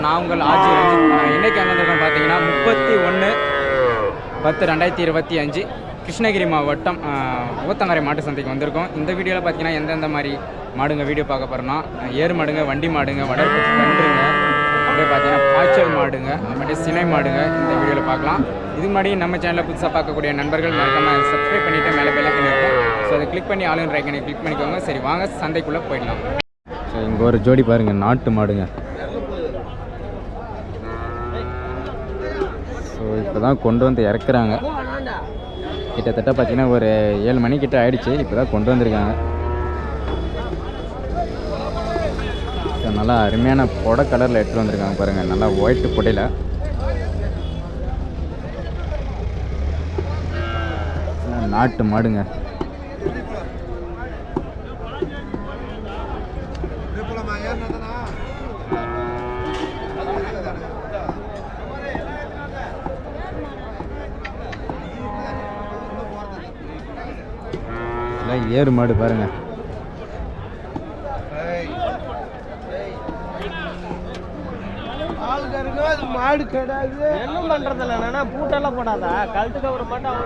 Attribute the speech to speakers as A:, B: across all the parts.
A: நான் உங்கள் ஆர்ஜி ரஞ்சித். இன்றைக்கி எங்கே வந்திருக்கோம் பார்த்தீங்கன்னா 31/10/2025 கிருஷ்ணகிரி மாவட்டம் ஊத்தங்கரை மாட்டு சந்தைக்கு வந்திருக்கோம். இந்த வீடியோவில் பார்த்தீங்கன்னா எந்தெந்த மாதிரி மாடுங்க வீடியோ பார்க்க போகிறோன்னா ஏறு மாடுங்க, வண்டி மாடுங்க, வடற்பூச்சி கன்றுங்க, அப்படியே பார்த்தீங்கன்னா பாய்ச்சல் மாடுங்க, அந்த மாதிரி சினை மாடுங்க இந்த வீடியோவில் பார்க்கலாம். இது மாதிரி நம்ம சேனலில் புதுசாக பார்க்கக்கூடிய நண்பர்கள் மறக்காமல் சப்ஸ்கிரைப் பண்ணிவிட்டு மேலே பெல் ஐக்கன் இருக்கும். ஸோ அதை கிளிக் பண்ணி ஆளுங்க ரைக்கனை கிளிக் பண்ணிக்கோங்க. சரி வாங்க சந்தைக்குள்ளே போயிடலாம். ஸோ இங்கே ஒரு ஜோடி பாருங்கள், நாட்டு மாடுங்க. ஸோ இப்போ தான் கொண்டு வந்து இறக்குறாங்க. கிட்டத்தட்ட பார்த்தீங்கன்னா ஒரு 7 மணிக்கிட்ட ஆகிடுச்சு. இப்போ தான் கொண்டு வந்திருக்காங்க. ஸோ நல்லா அருமையான புடை கலரில் எடுத்துகிட்டு வந்திருக்காங்க பாருங்கள், நல்லா ஒயிட்டு புடையில். நாட்டு மாடுங்க. ஏறு மாடு பாருங்க.
B: மாடு கிடையாது, என்ன பண்றது இல்ல, பூட்டெல்லாம் போடாதா, கழுத்துக்கு ஒரு மட்டும்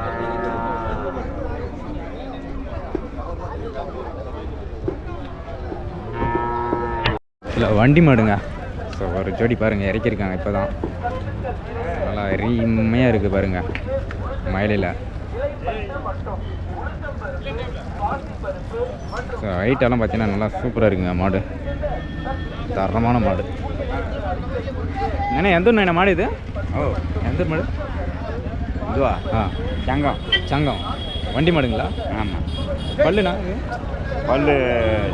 A: இல்லை வண்டி மாடுங்க. ஸோ ஒரு ஜோடி பாருங்கள் இறக்கியிருக்காங்க இப்போ தான். நல்லா அருமையாக இருக்குது பாருங்கள் மயிலில். ஸோ ஹைட்டெல்லாம் பார்த்தீங்கன்னா நல்லா சூப்பராக இருக்குங்க மாடு, தரமான மாடு. ஏன்னா எந்த ஊர் மாடு இது? ஓ எந்த மாடு இதுவா? சங்கம். சங்கம் வண்டி மாடுங்களா? ஆமாம். பல்லுண்ணா இது? பல்லு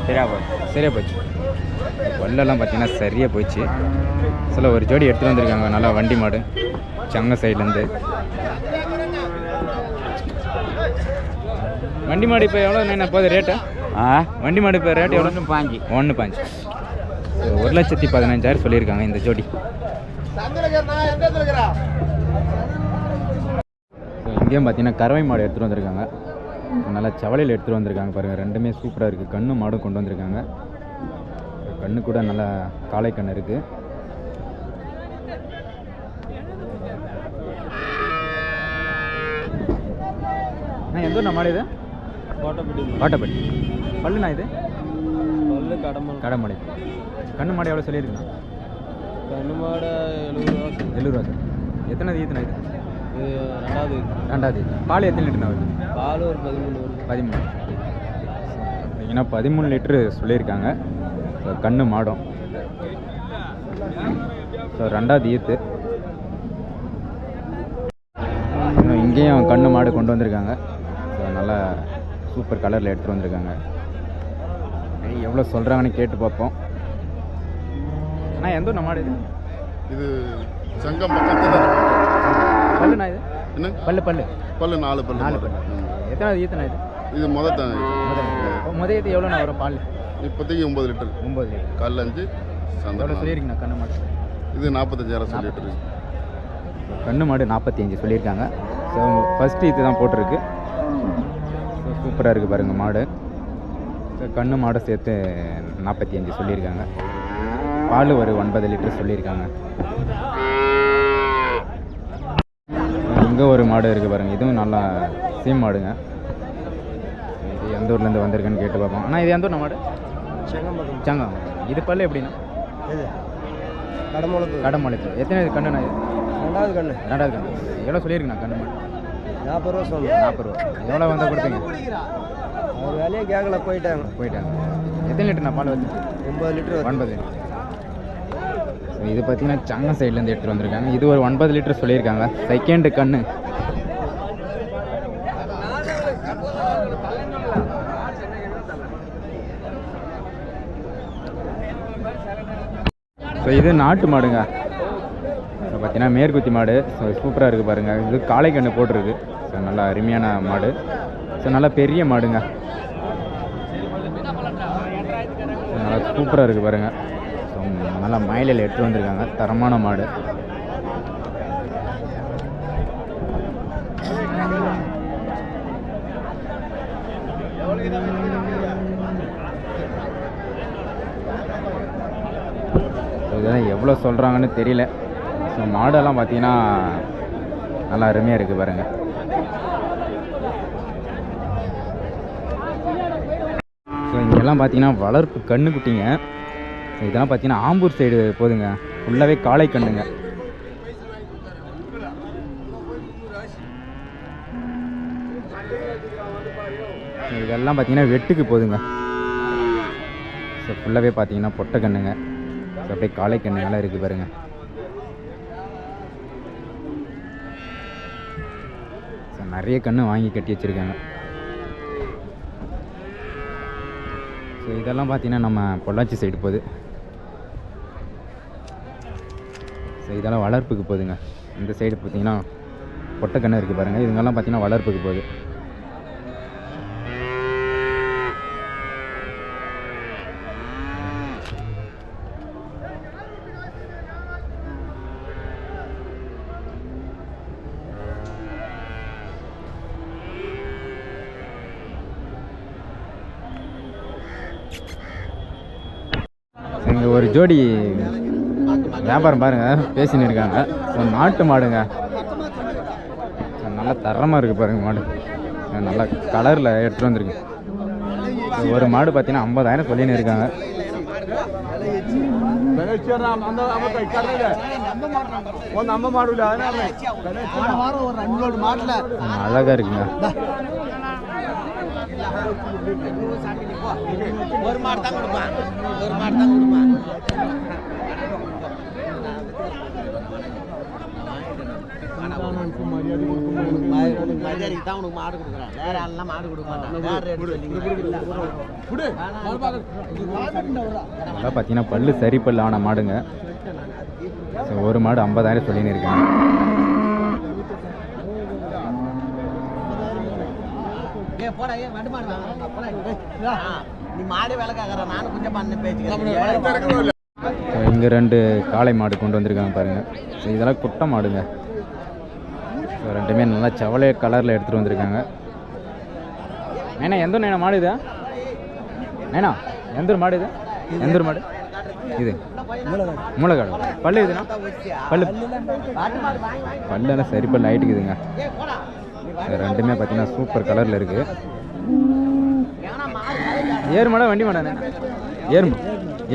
A: சரியாக போச்சு. சரியாக போச்சு. பல்லெல்லாம் பார்த்தீங்கன்னா சரியாக போச்சு. சில ஒரு ஜோடி எடுத்துகிட்டு வந்திருக்காங்க நல்லா வண்டி மாடு சங்கம் சைட்லேருந்து. வண்டி மாடு இப்போ எவ்வளோ என்ன போகுது ரேட்டு? வண்டி மாடு இப்போ ரேட்டு எவ்வளோ? 1.5. 1,15,000 சொல்லியிருக்காங்க இந்த ஜோடி. இங்கேயும் பார்த்தீங்கன்னா கறவை மாடு எடுத்துகிட்டு வந்திருக்காங்க. நல்லா சவலையில் எடுத்துகிட்டு வந்திருக்காங்க பாருங்கள். ரெண்டுமே சூப்பராக இருக்குது. கண்ணு மாடும் கொண்டு வந்திருக்காங்க. கண்ணு கூட நல்லா காளை கண்ணு இருக்குது. எந்த ஊர் மாடு இது? கோட்டைப்பட்டி. பல்லுண்ணா இது?
B: பல்லு
A: கடமடை. கண்ணு மாடு எவ்வளோ சொல்லியிருக்குண்ணா?
B: கண்ணு மாடு 70
A: ரூபா. எத்தனை ஈத்துனா இது? ரெண்டாவது. பால் எத்தனை லிட்டர்னா வருது?
B: பால் ஒரு 13.
A: பார்த்தீங்கன்னா 13 லிட்டரு சொல்லியிருக்காங்க. ஸோ கண்ணு மாடும். ஸோ 2வது ஈத்து. இங்கேயும் கண்ணு மாடு கொண்டு வந்திருக்காங்க. ஸோ நல்லா சூப்பர் கலரில் எடுத்துகிட்டு வந்திருக்காங்க. எவ்வளோ சொல்கிறாங்கன்னு கேட்டு பார்ப்போம். ஆனால் எந்த ஊர் மாடு இது?
C: இது சங்கம் பக்கத்தில்.
A: பல்லுண்ணா இது?
C: என்ன
A: பல்லு?
C: 4 பல்லு.
A: எத்தனாவது ஈத்துண்ணா இது?
C: இது முதல்
A: ஈத்து எவ்வளோண்ணா வரும் பால்?
C: இப்போதைக்கு 9 லிட்டர்.
A: 9 லிட்டர்.
C: காலைல 5
A: எவ்வளோ சொல்லியிருக்கீங்கண்ணா கண்ணு மாடு?
C: இது 45,000 சொல்லிட்டு.
A: கண்ணு மாடு 45 சொல்லியிருக்காங்க. ஸோ ஃபஸ்ட்டு ஈத்து தான் போட்டிருக்கு. ஸோ சூப்பராக இருக்குது பாருங்கள் மாடு. ஸோ கண்ணு மாடை சேர்த்து 45 சொல்லியிருக்காங்க. பால் ஒரு 9 லிட்டர் சொல்லியிருக்காங்க. இங்கே ஒரு மாடு இருக்குது பாருங்கள். இதுவும் நல்லா சீம் மாடுங்க. இது எந்த ஊர்லேருந்து வந்திருக்குன்னு கேட்டு பார்ப்போம். ஆனால் இது எந்த ஊர் மாடு? சங்கம். இது பல்லு எப்படின்னா? கடமொழிப்பு. எத்தனை கண்ணுண்ணா இது?
B: 2வது கண்ணு.
A: எவ்வளோ சொல்லியிருக்குண்ணா கண்ணு மாடு?
B: 40 ரூபா சொல்லணும்.
A: 40 ரூபா. எவ்வளோ வந்தால் கொடுப்பீங்க?
B: ஒரு வேலையே கேட்கல, போயிட்டாங்க.
A: எத்தனை லிட்டர்ண்ணா பால் வந்து?
B: 9 லிட்டர்.
A: 9 லிட்டர். இது பார்த்தீங்கன்னா சங்கம் சைட்லேருந்து எடுத்துகிட்டு வந்திருக்காங்க. இது ஒரு 9 லிட்டர் சொல்லியிருக்காங்க. செகண்டு கண்ணு. ஸோ இது நாட்டு மாடுங்க. ஸோ பார்த்தீங்கன்னா மேற்குத்தி மாடு. ஸோ சூப்பராக இருக்குது பாருங்கள். இது காளை கண்ணு போட்டிருக்கு. ஸோ நல்லா அருமையான மாடு. ஸோ நல்லா பெரிய மாடுங்க. நல்லா சூப்பராக இருக்குது பாருங்கள். ஸோ நல்லா மயிலில் எடுத்துகிட்டு வந்திருக்காங்க. தரமான மாடு. இதெல்லாம் எவ்வளோ சொல்கிறாங்கன்னு தெரியல. ஸோ மாடெல்லாம் பார்த்தீங்கன்னா நல்லா அருமையாக இருக்குது பாருங்கள். ஸோ இங்கெல்லாம் பார்த்தீங்கன்னா வளர்ப்பு கண்ணுக்குட்டிங்க. இதெல்லாம் பார்த்தீங்கன்னா ஆம்பூர் சைடு போதுங்க, ஃபுல்லாகவே காளை கண்ணுங்க. இதெல்லாம் பார்த்தீங்கன்னா வெட்டுக்கு போதுங்க. ஸோ ஃபுல்லாகவே பார்த்தீங்கன்னா பொட்டை கண்ணுங்க. ஸோ அப்படியே காளை கண்ணுங்கெல்லாம் இருக்குது பாருங்கள். ஸோ நிறைய கன்று வாங்கி கட்டி வச்சுருக்காங்க. ஸோ இதெல்லாம் பார்த்தீங்கன்னா நம்ம பொள்ளாச்சி சைடு போகுது. ஸோ இதெல்லாம் வளர்ப்புக்கு போகுதுங்க. இந்த சைடு பார்த்தீங்கன்னா பொட்டை கன்று இருக்குது பாருங்கள். இதுங்கெல்லாம் பார்த்தீங்கன்னா வளர்ப்புக்கு போகுது. இங்கே ஒரு ஜோடி வியாபாரம் பாருங்கள் பேசின்னு இருக்காங்க. ஸோ நாட்டு மாடுங்க, நல்லா தரமாக இருக்குது பாருங்கள். மாடு நல்லா கலரில் எடுத்துகிட்டு வந்துருக்கு. ஒரு மாடு பார்த்தீங்கன்னா 50,000 சொல்லின்னு இருக்காங்க. அழகாக இருக்குங்க.
B: ஒரு மாடு தான் கொடுப்பான், ஒரு மாடு தான் கொடுப்பான். மரியாதைக்கு தான் உனக்கு மாடு கொடுக்குறேன், வேற ஆள்லாம் மாடு கொடுக்க மாட்டான்.
A: அதெல்லாம் பார்த்தீங்கன்னா பல்லு சரி பல்லு ஆன மாடுங்க. ஸோ ஒரு மாடு 50,000 சொல்லின்னு இருக்காங்க.
B: நீ மாடு வேலை கேட்கற, நானும் கொஞ்சம் பண்ண பேச்சுக்கிறேன்.
A: இங்கே 2 காளை மாடு கொண்டு வந்திருக்காங்க பாருங்கள். ஸோ இதெல்லாம் குட்டை மாடுங்க. ஸோ ரெண்டுமே நல்லா செவலை கலரில் எடுத்துகிட்டு வந்திருக்காங்க. ஏன்னா எந்த நேனா மாடு இது? ஏன்னா எந்த மாடு இது? எந்த மாடு இது? மூளைக்காடு. பல்லு இதுண்ணா? பல்லு பல்லெல்லாம் சரி பல்லு ஆகிட்டுக்குதுங்க. ரெண்டுமே பார்த்தீங்கன்னா சூப்பர் கலரில் இருக்குது. ஏறு மாடா வண்டி மாடாண்ணே?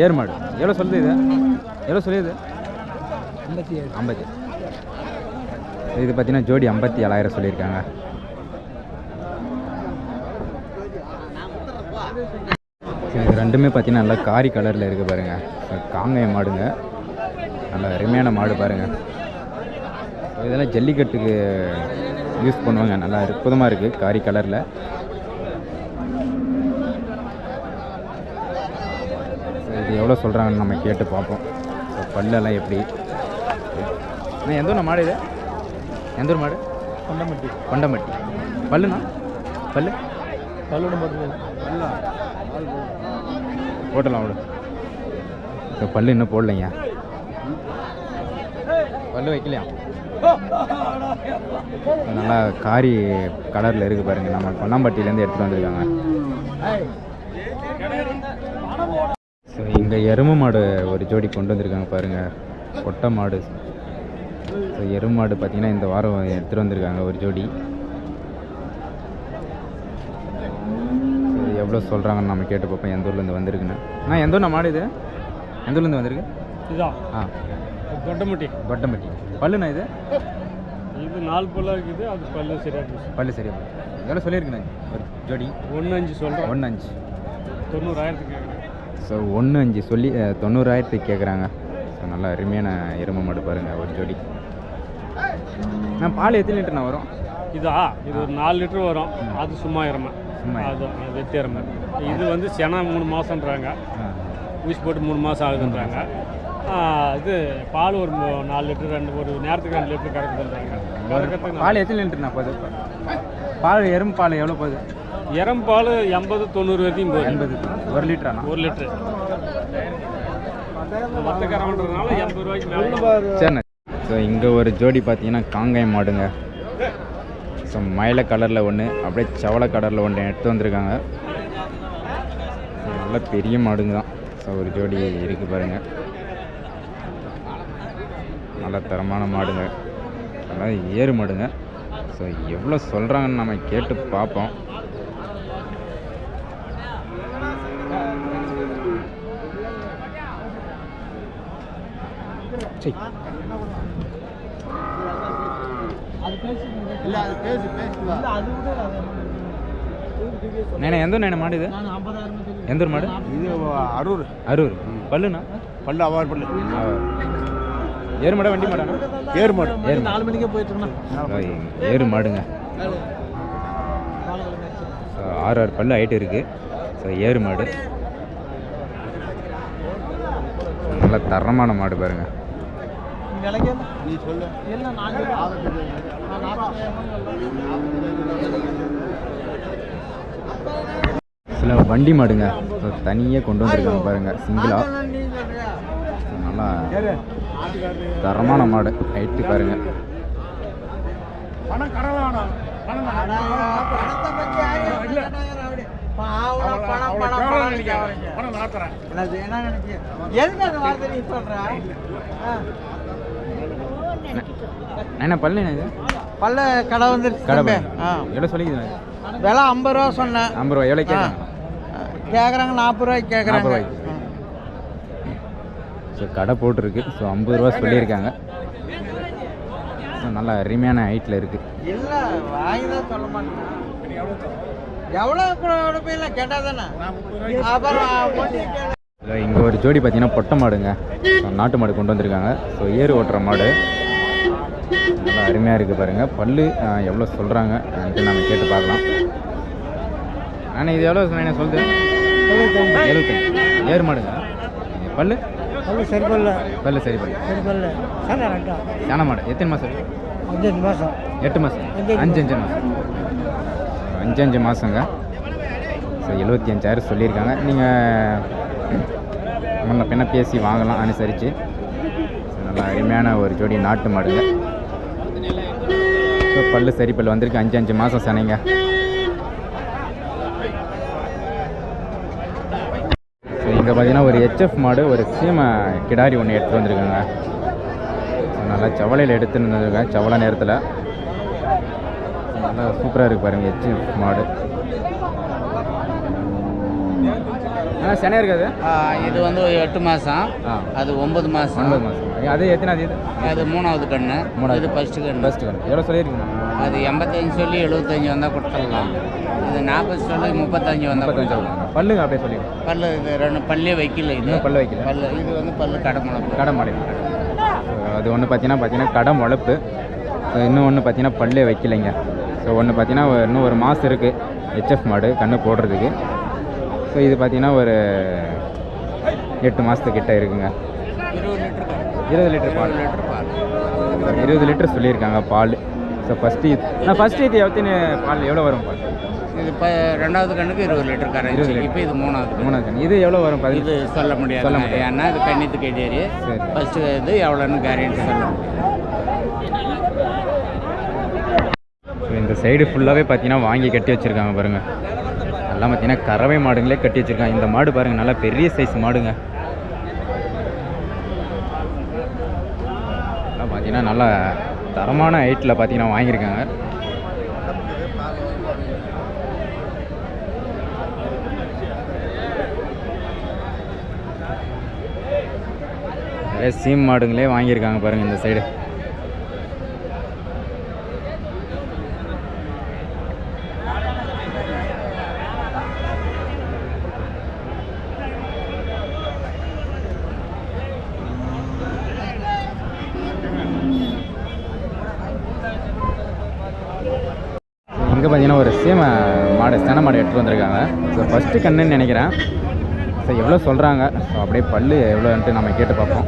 A: ஏறு மாடு. எவ்வளோ சொல்லுது இது? எவ்வளோ சொல்லுது? 50. இது பார்த்தீங்கன்னா ஜோடி 57,000 சொல்லியிருக்காங்க. இது ரெண்டுமே பார்த்தீங்கன்னா நல்லா காரி கலரில் இருக்குது பாருங்கள். காங்காய மாடுங்க, நல்லா அருமையான மாடு பாருங்கள். இதெல்லாம் ஜல்லிக்கட்டுக்கு யூஸ் பண்ணுவாங்க. நல்லா அற்புதமாக இருக்குது காரி கலரில். இது எவ்வளோ சொல்கிறாங்கன்னு நம்ம கேட்டு பார்ப்போம். ஸோ பல்லெல்லாம் எப்படி? எந்த ஊர் மாடு இது? எந்த ஊர் மாடு? கொண்டம்பட்டி. பல்லுண்ணா? பல்லு போட்டலாம் அவ்வளோ. ஸோ பல்லு இன்னும் போடலைங்க, பல்லு வைக்கலையா? நல்லா காரி கலரில் இருக்குது பாருங்கள். நம்ம கொண்டாம்பட்டியிலேருந்து எடுத்துகிட்டு வந்திருக்காங்க. ஸோ இங்கே எருமை மாடு ஒரு ஜோடி கொண்டு வந்திருக்காங்க பாருங்கள், கொட்டை மாடு. ஸோ எருமை மாடு பார்த்திங்கன்னா இந்த வாரம் எடுத்துகிட்டு வந்திருக்காங்க ஒரு ஜோடி. ஸோ எவ்வளோ சொல்கிறாங்கன்னு நம்ம கேட்டு பார்ப்போம் எந்த ஊர்லேருந்து வந்திருக்குன்னு. அண்ணா எந்த ஊர் மாடு இது? எந்த ஊர்லேருந்து வந்திருக்கு?
D: இதுதான்.
A: ஆ,
D: கொட்டம்பட்டி.
A: பல்லுண்ணா இது?
D: இது 4 பல்லா இருக்குது. அது பல்லு சரியாக போச்சு.
A: பல்லு சரியா போச்சு. எவ்வளோ சொல்லியிருக்குண்ணா ஒரு ஜோடி?
D: 1.5 சொல்கிறேன்.
A: 1.5.
D: 90,000 கேட்குறேன்.
A: ஸோ 1.5 சொல்லி 90,000 கேட்குறாங்க. ஸோ நல்லா அருமையான எருமை மாடு பாருங்கள் ஒரு ஜோடி. நான் பால் எத்தனை லிட்டர்ண்ணா வரும்?
D: இது ஒரு 4 லிட்டர் வரும். அது சும்மா இறமை, அது வெத்தி இறமை. இது வந்து செனா 3 மாதம்ன்றாங்க, ஊசி போட்டு 3 மாதம் ஆகுதுன்றாங்க. இது பால் ஒரு 4 லிட்டர், ஒரு நேரத்துக்கு 2 லிட்டர் கறக்குதுன்றாங்க.
A: பால் எத்தனை லிட்டர்ண்ணா போகுது? பால் எறும்பு பால் எவ்வளோ போகுது?
D: இறம் பால் 80-90 வரைக்கும் போகுது.
A: 80. 1 லிட்டராண்ணா?
D: 1 லிட்டரு. வத்தக்காரன்றதுனால 80 ரூபாய்க்கு மேலே.
A: சரிண்ணா. ஸோ இங்கே ஒரு ஜோடி பார்த்தீங்கன்னா காங்காயம் மாடுங்க. ஸோ மயில கலரில் ஒன்று, அப்படியே செவலை கலரில் ஒன்று எடுத்து வந்திருக்காங்க. நல்ல பெரிய மாடுங்க தான். ஸோ ஒரு ஜோடி இருக்குது பாருங்கள். நல்ல தரமான மாடுங்க, அதாவது ஏறு மாடுங்க. ஸோ எவ்வளோ சொல்கிறாங்கன்னு நம்ம கேட்டு பார்ப்போம். சரி, எந்த ஊர் மாடு இது? எந்த ஊர் மாடு
B: இது? அரூர்.
A: அரூர். பல்லுண்ணா?
B: பல்லு அவார் பல்லு.
A: ஏறு மாடா வண்டி மாடாண்ணா?
B: ஏறு மாடு.
A: 4 மணிக்கே போயிட்டு இருக்கோம். ஏறு மாடுங்க. 6 பல்லு ஹைட் இருக்குது. ஸோ ஏறு மாடு, நல்ல தரமான மாடு பாருங்க. சில வண்டி மாடுங்க தனியாக கொண்டு வந்துருக்காங்க பாருங்க, சிங்கிளா. நல்லா தரமான மாடு, ஹைட்டு பாருங்க. என்ன பல்லு? என்ன இது?
B: பல்ல கடை வந்துருச்சு.
A: கடை எவ்வளோ சொல்லிக்குது?
B: விலை 50 ரூபா சொன்னேன்.
A: 50 ரூபா. எவ்வளோ
B: கேட்குறாங்க? 40 ரூபாய்க்கு கேட்குறாங்க.
A: 40 ரூபாய்க்கு. ஸோ கடை போட்டிருக்கு. ஸோ 50 ரூபா சொல்லியிருக்காங்க. ஸோ நல்லா அருமையான ஹைட்டில் இருக்குது.
B: இல்லை வாங்கி தான் சொல்ல மாட்டேன். எவ்வளோ கொடுப்பீங்களா கேட்டால் தானே. அப்புறம்
A: இங்கே ஒரு ஜோடி பார்த்தீங்கன்னா பொட்டை மாடுங்க, நாட்டு மாடு கொண்டு வந்திருக்காங்க. ஸோ ஏறு ஓட்டுற மாடு நல்லா அருமையாக இருக்குது பாருங்கள். பல்லு எவ்வளோ சொல்கிறாங்க நம்ம கேட்டு பார்க்கலாம். ஆனால் இது எவ்வளோ என்ன சொல்லுது? 75. ஏறு மாடுங்க. பல்லு
B: சரி பல்ல.
A: பல்லு சரி பல்லு.
B: சரி பல்ல.
A: சாண மாடு. எத்தனை மாதம்?
B: 5 மாதம்.
A: 8 மாதம். 5 மாதம். 5 மாதங்க. ஸோ 75,000 சொல்லியிருக்காங்க. நீங்கள் முன்ன பின்ன பேசி வாங்கலாம் அனுசரித்து. நல்லா அருமையான ஒரு ஜோடி நாட்டு மாடுங்க. ஸோ பல்லு சரி பல்லு வந்திருக்கு. 5 மாதம் சனைங்க. ஸோ இங்கே பார்த்தீங்கன்னா ஒரு ஹெச்எஃப் மாடு, ஒரு சீமை கிடாரி ஒன்று எடுத்துகிட்டு வந்திருக்காங்க. ஸோ நல்லா செவலையில் எடுத்துன்னு வந்துருக்காங்க. செவலை நேரத்தில் நல்லா சூப்பராக இருக்குது பாருங்கள் ஹெச்எஃப் மாடு. சனையாக இருக்காது.
B: இது வந்து 8 மாதம். அது 9 மாதம்.
A: 9 மாதம். அது எத்தனாவது?
B: அது 3வது கண்ணு. இது ஃபஸ்ட்டு கண்ணு.
A: ஃபஸ்ட்டு கண்ணு. எவ்வளோ சொல்லியிருக்கீங்க?
B: அது 85 சொல்லி 75 வந்தால் கொடுத்துடலாம். இது 40 சொல்லி 35 வந்தால்
A: 35. பல்லுங்க அப்படியே சொல்லிடுங்க.
B: பல்லு இது 2 பல்லே வைக்கல. இது
A: பல்லு வைக்கல.
B: பல்லு இது வந்து பல்லு கடை முளைப்பு.
A: கடை முளைப்பு. அது ஒன்று பார்த்தீங்கன்னா கடை முளைப்பு. இன்னும் ஒன்று பார்த்தீங்கன்னா பல்லே வைக்கலைங்க. ஸோ ஒன்று பார்த்தீங்கன்னா இன்னும் ஒரு மாதம் இருக்குது ஹெச்எஃப் மாடு கண்ணு போடுறதுக்கு. ஸோ இது பார்த்தீங்கன்னா ஒரு 8 மாதத்துக்கிட்ட இருக்குங்க. 20 லிட்டர் பால். 20 லிட்டர் சொல்லியிருக்காங்க பால். ஸோ ஃபஸ்ட்டு இது எத்தனை பால் எவ்வளோ வரும் பால்?
B: இது இப்போ 2வது கண்ணுக்கு 20 லிட்டர் கரண்ட். இப்போ இது 3வது கண்ணு.
A: இது எவ்வளோ வரும்?
B: இது சொல்ல முடியாது. ஏன்னா இது கண்ணித்து கேட்டேரி. ஃபஸ்ட்டு இது எவ்வளோன்னு கேரண்டி சொல்ல முடியாது.
A: ஸோ இந்த சைடு ஃபுல்லாகவே பார்த்தீங்கன்னா வாங்கி கட்டி வச்சுருக்காங்க பாருங்கள். எல்லாம் பார்த்தீங்கன்னா கறவை மாடுங்களே கட்டி வச்சுருக்காங்க. இந்த மாடு பாருங்கள், நல்லா பெரிய சைஸ் மாடுங்க. எல்லாம் பார்த்தீங்கன்னா நல்லா தரமான ஹைட்டில் பார்த்தீங்கன்னா வாங்கியிருக்காங்க. நிறைய சீம் மாடுங்களே வாங்கியிருக்காங்க பாருங்கள் இந்த சைடு. இங்கே பார்த்தீங்கன்னா ஒரு சீமை மாடு, சென மாடு எடுத்துகிட்டு வந்திருக்காங்க. ஸோ ஃபஸ்ட்டு கண்ணுன்னு நினைக்கிறேன். ஸோ எவ்வளோ சொல்கிறாங்க? ஸோ அப்படியே பல்லு எவ்வளோன்ட்டு நம்ம கேட்டு பார்ப்போம்.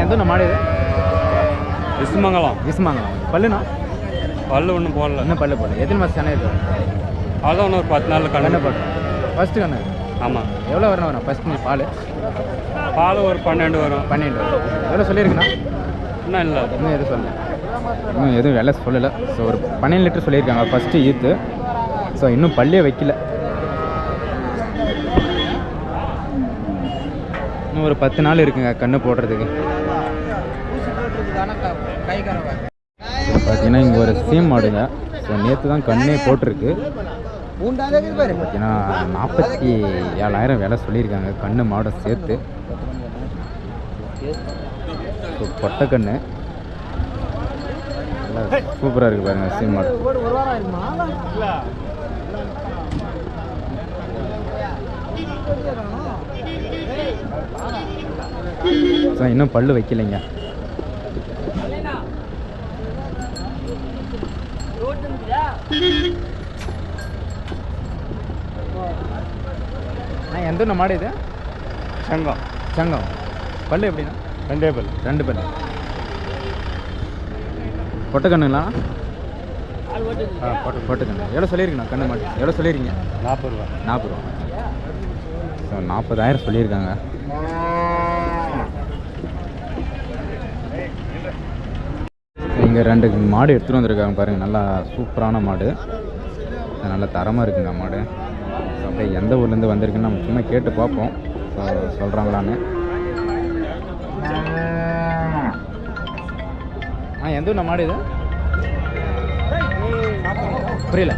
A: எந்த மாடு இது?
D: விசுமங்கலம்.
A: விசுமங்கலம். பல்லுண்ணா?
D: பல்லு ஒன்றும் போடல.
A: இன்னும் பல்லு போடல. எத்தனை மாதம் சென இருக்குது?
D: அதான் இன்னும் ஒரு 10 நாளில் கண்ணு
A: போட்டோம். ஃபஸ்ட்டு கண்ணு.
D: ஆமாம்.
A: எவ்வளோ வரும் ஃபஸ்ட்டு பால்?
D: பால் ஒரு 12 வரும்.
A: 12 எவ்வளோ சொல்லியிருக்குண்ணா?
D: இன்னும் இல்லை.
A: இன்னும் எதுவும் சொல்லலை. இன்னும் எதுவும் விலை சொல்லலை. ஸோ ஒரு 12 லிட்டர் சொல்லியிருக்காங்க ஃபஸ்ட்டு ஈத்து. ஸோ இன்னும் பல்லே வைக்கல. இன்னும் ஒரு 10 நாள் இருக்குங்க கன்று போடுறதுக்கு.
B: ஊசி போட்டுருக்குதானே கை கறவை.
A: பார்த்தீங்கன்னா இங்கே ஒரு சீம் மாடுங்க. ஸோ நேற்று தான் கண்ணே போட்டிருக்கு.
B: பூண்டாதே இருக்குது பாரு.
A: பார்த்தீங்கன்னா 47,000 விலை சொல்லியிருக்காங்க கன்று மாடை சேர்த்து. ஸோ பொட்டைக்கன்று நல்லா சூப்பராக இருக்குது பாருங்கள் சீம் மாடு.
B: ஒரு வாரம் ஆயிருமா?
A: ஸோ இன்னும் பல்லு வைக்கலைங்க. எந்த ஒன்று மாடு இது?
D: சங்கம்
A: சங்கம். பல்லு எப்படின்னா?
D: 2 பல்.
A: 2 பல்லு. பொட்டைக்கண்ணுங்களா? பொட்டைக்கண்ணு. எவ்வளோ சொல்லியிருக்கண்ணா கண்ணு மாடு? எவ்வளோ சொல்லியிருக்கீங்க?
D: 40 ரூபா.
A: 40 ரூபா. ஸோ 40,000 சொல்லியிருக்காங்க. இங்கே 2 மாடு எடுத்துகிட்டு வந்திருக்காங்க பாருங்கள். நல்லா சூப்பரான மாடு, நல்லா தரமாக இருக்குங்க மாடு. ஸோ அப்படியே எந்த ஊர்லேருந்து வந்திருக்குன்னு நம்ம சும்மா கேட்டு பார்ப்போம் சொல்கிறாங்களான்னு. எந்த ஊர் மாடு இது? புரியல.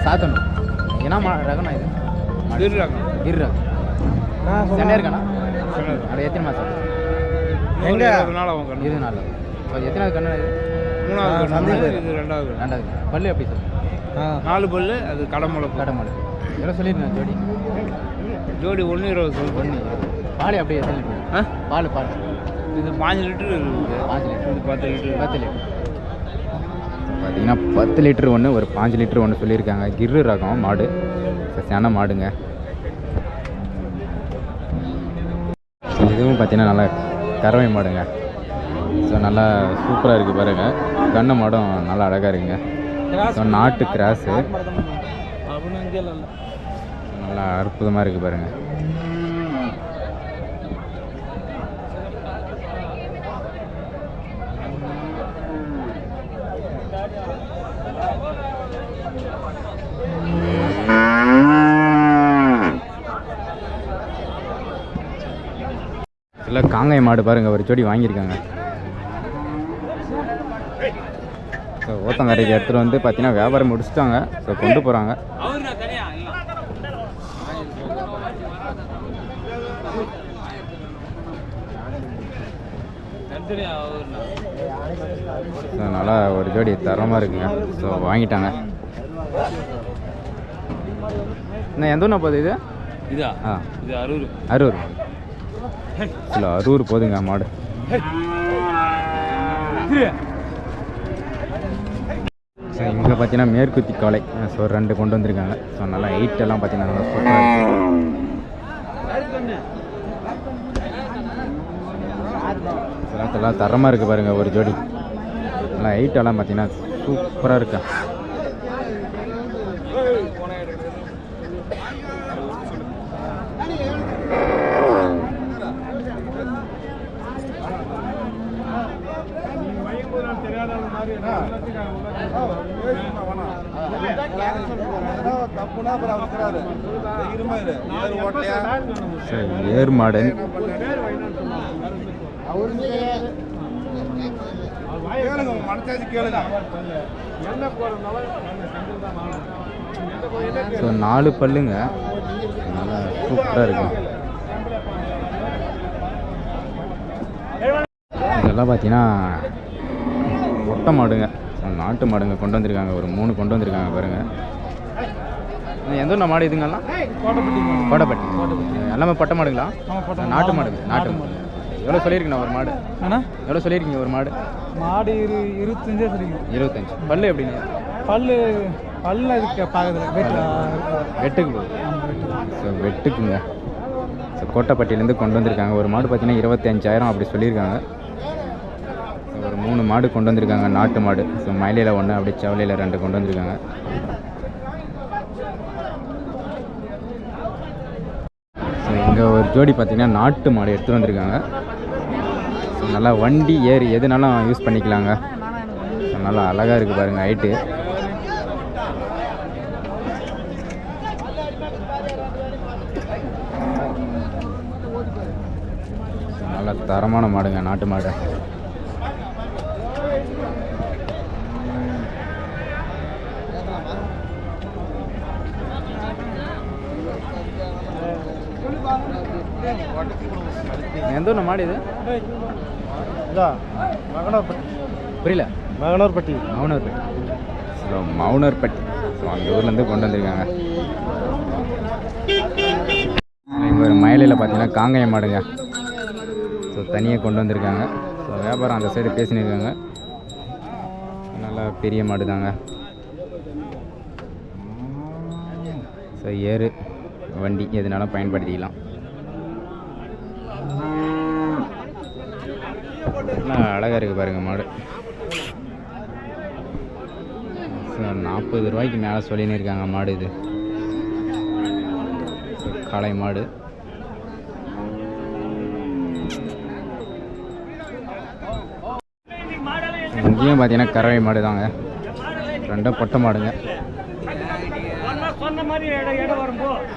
A: சாத்தணும். என்ன ரகம்ண்ணா இது?
D: கிர் ரகம்.
A: கிர் ரகம். சென்னையா இருக்காண்ணா? அப்படி எத்தனை மாதம்?
B: எங்கே?
D: 20 நாள் ஆகும் கண்ணு.
A: 20 நாள். எத்தனாவது கண்ணு இது?
D: 3வது கண்ணு. இது 2வது.
A: 2வது. பல்லு எப்படி சார்?
D: 4 பல்லு. அது கடமலை.
A: கடமாடு. எவ்வளோ சொல்லியிருந்தேன் ஜோடி?
D: ஜோடி 1.20 சொல்லு.
A: 1. பால் அப்படியே எத்தனை லிட்டர்? பால்
D: இது 5 லிட்டர் இருக்குது.
A: 5 லிட்டர்.
D: இது 10 லிட்டர்.
A: 10 லிட்டர். பார்த்தீங்கன்னா 10 லிட்டர் ஒன்று, ஒரு 5 லிட்டர் ஒன்று சொல்லியிருக்காங்க. கிர்ரு ரகம் மாடு, சென மாடுங்க. இதுவும் பார்த்தீங்கன்னா நல்லா கறவை மாடுங்க. ஸோ நல்லா சூப்பராக இருக்குது பாருங்கள். கண்ணு மாடும் நல்லா அழகாக இருக்குங்க. ஸோ நாட்டு கிராஸு நல்லா அற்புதமாக இருக்குது பாருங்கள். இல்லை காங்காய் மாடு பாருங்கள், ஒரு ஜோடி வாங்கியிருக்காங்க. ஸோ ஓத்தங்கரைக்கு எடுத்துகிட்டு வந்து பார்த்தீங்கன்னா வியாபாரம் முடிச்சிட்டாங்க. ஸோ கொண்டு போகிறாங்க. ஸோ நல்லா ஒரு ஜோடி தரமாக இருக்குங்க. ஸோ வாங்கிட்டாங்க. இன்னும் எந்த ஒன்றா போகுது இது?
D: இதா?
A: ஆ,
D: இது 60.
A: 60. இல்லை 60 போதுங்க மாடு. ஸோ இங்கே பார்த்தீங்கன்னா மேற்குத்தி காளை. ஸோ 2 கொண்டு வந்திருக்காங்க. ஸோ நல்லா 8 எல்லாம் பார்த்தீங்கன்னா நல்லா சூப்பராக இருக்குது. எல்லாம் தரமாக இருக்குது பாருங்கள் ஒரு ஜோடி. நல்லா 8 எல்லாம் பார்த்தீங்கன்னா சூப்பராக இருக்கு. ஏர் மாடன். ஸோ 4 பல்லுங்க. நல்லா சூப்பராக இருக்கும். இதெல்லாம் பார்த்தீங்கன்னா ஒட்டை மாடுங்க. நாட்டு மாடுங்க கொண்டு வந்திருக்காங்க. ஒரு 3 கொண்டு வந்திருக்காங்க பாருங்கள். எந்த ஒன்றா மாடு இதுங்கெல்லாம்? கோட்டைப்பட்டி. எல்லாமே பட்டை மாடுங்களா? நாட்டு மாடுங்க. நாட்டு மாடு. எவ்வளோ சொல்லியிருக்கீங்க ஒரு மாடு? எவ்வளோ சொல்லியிருக்கீங்க ஒரு மாடு?
B: மாடு 25 சொல்லிங்க.
A: 25. பல்லு எப்படிங்க?
B: பல்லு இதுக்கு பார்க்குறது
A: வெட்டுக்கு போகுது. ஸோ வெட்டுக்குங்க. ஸோ கோட்டைப்பட்டியிலேருந்து கொண்டு வந்திருக்காங்க. ஒரு மாடு பார்த்தீங்கன்னா 25,000 அப்படி சொல்லியிருக்காங்க. ஒரு 3 மாடு கொண்டு வந்திருக்காங்க நாட்டு மாடு. ஸோ மயிலையில் 1, அப்படியே செவலையில் 2 கொண்டு வந்திருக்காங்க. ஸோ இங்கே ஒரு ஜோடி பார்த்திங்கன்னா நாட்டு மாடு எடுத்துகிட்டு வந்திருக்காங்க. ஸோ நல்லா வண்டி ஏறி எதுனாலும் யூஸ் பண்ணிக்கலாங்க. ஸோ நல்லா அழகாக இருக்குது பாருங்கள் ஹைட்டு. நல்ல தரமான மாடுங்க, நாட்டு மாடு. எந்த ஊர் மாடு இது?
B: மகனூர்பட்டி.
A: புரியல?
B: மகனூர்பட்டி.
A: மௌனூர்பட்டி. ஸோ மௌனூர்பட்டி. ஸோ அந்த ஊர்லேருந்து கொண்டு வந்திருக்காங்க. இங்கே ஒரு மயிலையில் பார்த்தீங்கன்னா காங்கேய மாடுங்க. ஸோ தனியாக கொண்டு வந்திருக்காங்க. ஸோ வியாபாரம் அந்த சைடு பேசினிருக்காங்க. நல்லா பெரிய மாடு தாங்க. ஸோ ஏறு வண்டி எதுனாலும் பயன்படுத்திக்கலாம். நல்லா அழகாக இருக்குது பாருங்கள் மாடு. ஸோ 40 ரூபாய்க்கு மேலே சொல்லின்னு இருக்காங்க மாடு. இது காளை மாடு. இங்கேயும் பார்த்தீங்கன்னா கறவை மாடு தாங்க. ரெண்டும் பொட்டை மாடுங்க.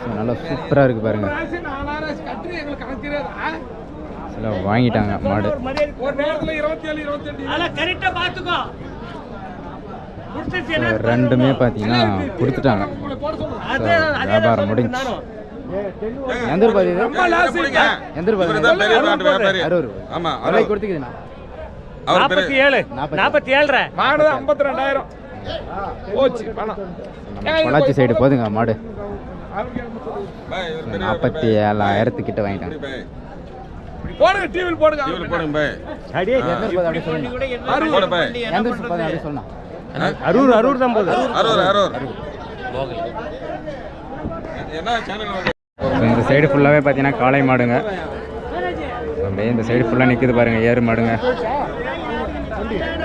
A: ஸோ நல்லா சூப்பராக இருக்குது பாருங்கள். சில வாங்கிட்டாங்க மாடு. ரெண்டுமே பார்த்தீங்கன்னா கொடுத்துட்டாங்க. வியாபாரம் முடிஞ்சு. எந்த ஊர் பாதி? எந்த ஊர் பாதி? அரூர். ஆமாம், அவ்வளோ கொடுத்துக்குதுண்ணா.
D: 47 47
B: மாடு 52,000 போச்சு பணம்.
A: பொள்ளாச்சி சைடு போதுங்க மாடு. 47,000 கிட்ட வாங்கிட்டாங்க.
B: போடுங்க டிவியில் போடுங்க.
D: அரூர் தான் போகுது.
A: இந்த சைடு ஃபுல்லாகவே பார்த்தீங்கன்னா காளை மாடுங்க. அப்படியே இந்த சைடு ஃபுல்லாக நிற்குது பாருங்கள் ஏறு மாடுங்க.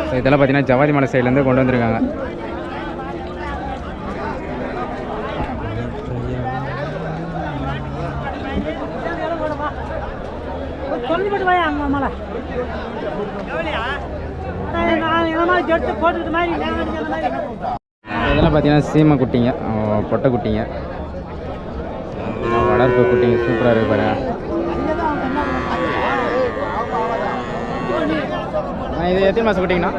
A: ஸோ இதெல்லாம் பார்த்தீங்கன்னா ஜவாதி மலை சைட்லேருந்து கொண்டு வந்திருக்காங்க. இதெல்லாம் பார்த்தீங்கன்னா சீமை குட்டிங்க, பொட்டை குட்டிங்க, வளர்ப்பு குட்டிங்க. சூப்பராக இருக்கு பாருங்க. இது எத்தனை மாதம் குட்டிங்கண்ணா?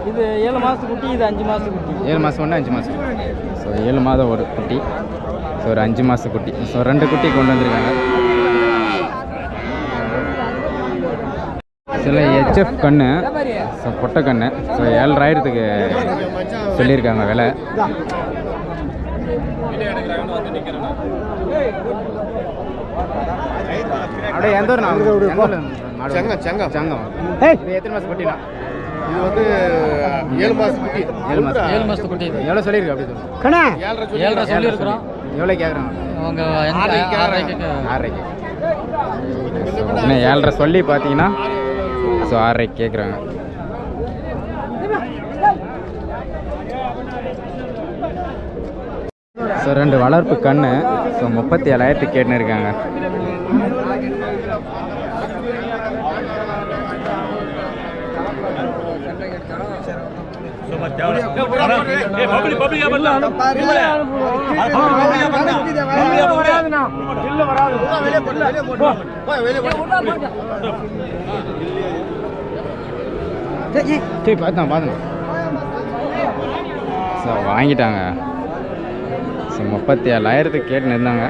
B: இது 7 மாதத்து குட்டி, இது 5 மாதத்து குட்டி.
A: 7 மாதம் ஒன்று 5 மாதம். ஸோ 7 மாதம் ஒரு குட்டி, ஸோ ஒரு 5 மாதம் குட்டி. ஸோ 2 குட்டி கொண்டு வந்திருக்காங்க. சில HF கன்று, ஸோ பொட்டை கன்று. ஸோ 7,000க்கு சொல்லியிருக்காங்க விலை. அப்படியே எந்த ஒரு நாள் சங்கம் சங்கம். இது எத்தனை மாதம் குட்டினா?
C: இது வந்து 7 மாதம் குட்டி.
A: 7 மாதம்.
B: 7 மாதத்து குட்டி.
A: எவ்வளோ சொல்லியிருக்கு அப்படி சொல்லு?
B: 7,500 சொல்லியிருக்கிறோம்.
A: எவ்வளோ கேட்குறாங்க?
B: அவங்க
A: 6,500. இன்னும் 7,500 சொல்லி பார்த்தீங்கன்னா ஸோ 6,500 கேட்குறாங்க. ஸோ 2 வளர்ப்பு கன்று. ஸோ 37,000 கேட்டுன்னு இருக்காங்க. சரி பார்த்தேன். ஸோ வாங்கிட்டாங்க. ஸோ 37,000 கேட்டுன்னு இருந்தாங்க.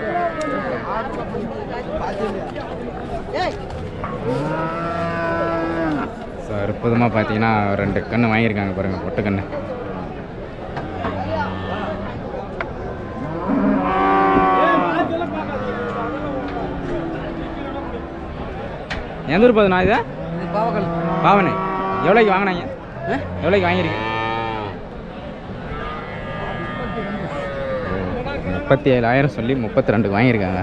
A: ஸோ அற்புதமாக பார்த்தீங்கன்னா 2 கன்று வாங்கியிருக்காங்க பாருங்கள், பொட்டை கன்று. எந்த ஊர் போகுதுண்ணா இது? பாவனை. எவ்வளோக்கு வாங்கினாங்க? எவ்வளோக்கு வாங்கியிருக்கீங்க? 37,000 சொல்லி 32 வாங்கியிருக்காங்க.